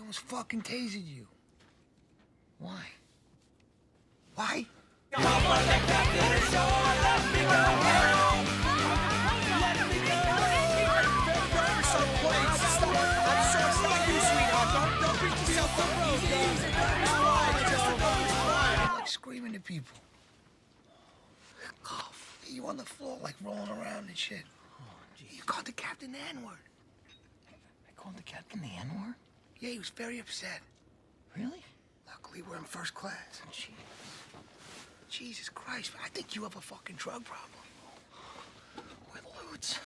almost fucking tasered you. Why? Why? Like screaming at people. You on the floor like rolling around and shit. You called the captain the N-word. I called the captain the N-word? Yeah, he was very upset. Really? Luckily, we're in first class. Gee. Jesus Christ, I think you have a fucking drug problem.